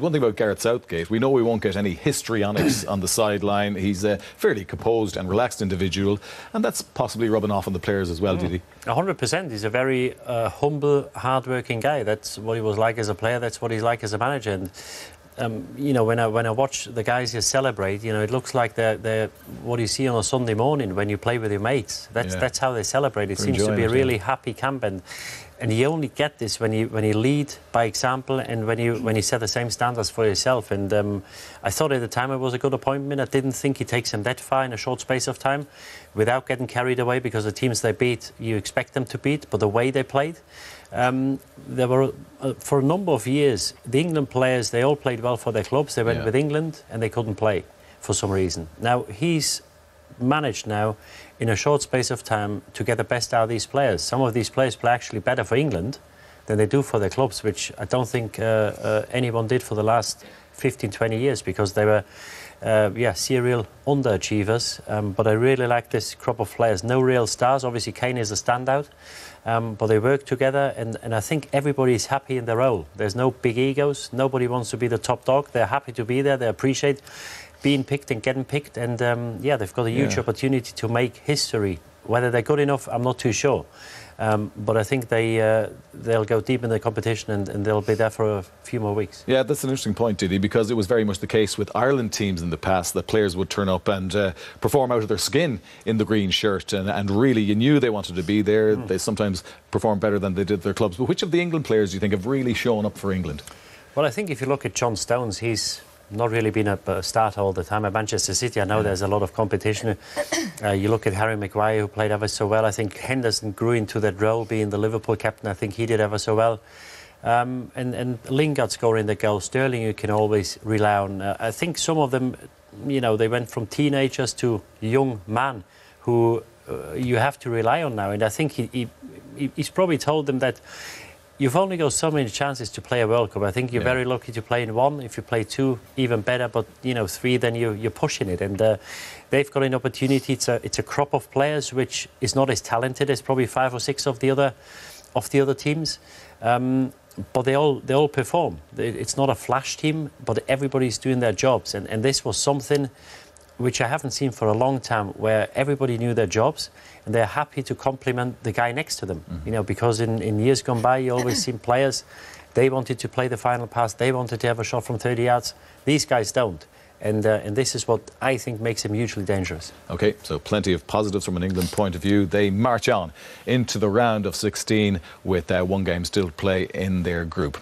one thing about Gareth Southgate. We know we won't get any histrionics on the sideline. He's a fairly composed and relaxed individual, and that's possibly rubbing off on the players as well, Didi. 100%. He's a very humble, hard-working guy. That's what he was like as a player. That's what he's like as a manager. And you know, when I watch the guys here celebrate, you know, it looks like they're what you see on a Sunday morning when you play with your mates. That's how they celebrate. It seems to be a really happy camp, and you only get this when you lead by example and when you set the same standards for yourself. And I thought at the time it was a good appointment. I didn't think he takes them that far in a short space of time, without getting carried away, because the teams they beat, you expect them to beat, but the way they played. There were, for a number of years, the England players, they all played well for their clubs. They went with England and they couldn't play for some reason. Now, he's managed now, in a short space of time, to get the best out of these players. Some of these players play actually better for England than they do for their clubs, which I don't think anyone did for the last 15, 20 years, because they were, serial underachievers. But I really like this crop of players. No real stars. Obviously, Kane is a standout. But they work together, and I think everybody is happy in their role. There's no big egos. Nobody wants to be the top dog. They're happy to be there. They appreciate being picked and getting picked. And, they've got a huge opportunity to make history. Whether they're good enough, I'm not too sure. But I think they'll go deep in the competition, and they'll be there for a few more weeks. Yeah, that's an interesting point, Didi, because it was very much the case with Ireland teams in the past that players would turn up and perform out of their skin in the green shirt, and really you knew they wanted to be there. They sometimes performed better than they did their clubs. But which of the England players do you think have really shown up for England? Well, I think if you look at John Stones, he's not really been a starter all the time at Manchester City. I know there's a lot of competition. You look at Harry Maguire, who played ever so well. I think Henderson grew into that role, being the Liverpool captain. I think he did ever so well. And Lingard scoring the goal. Sterling, you can always rely on. I think some of them, you know, they went from teenagers to young men who you have to rely on now. And I think he's probably told them that you've only got so many chances to play a World Cup. I think you're very lucky to play in one. If you play two, even better. But, you know, three, then you're pushing it. And they've got an opportunity. It's a crop of players which is not as talented as probably 5 or 6 of the other teams. But they all perform. It's not a flash team, but everybody's doing their jobs. And this was something which I haven't seen for a long time, where everybody knew their jobs and they're happy to compliment the guy next to them. You know, because in years gone by, you always seen players, they wanted to play the final pass, they wanted to have a shot from 30 yards. These guys don't. And this is what I think makes him hugely dangerous. OK, so plenty of positives from an England point of view. They march on into the round of 16 with one game still to play in their group.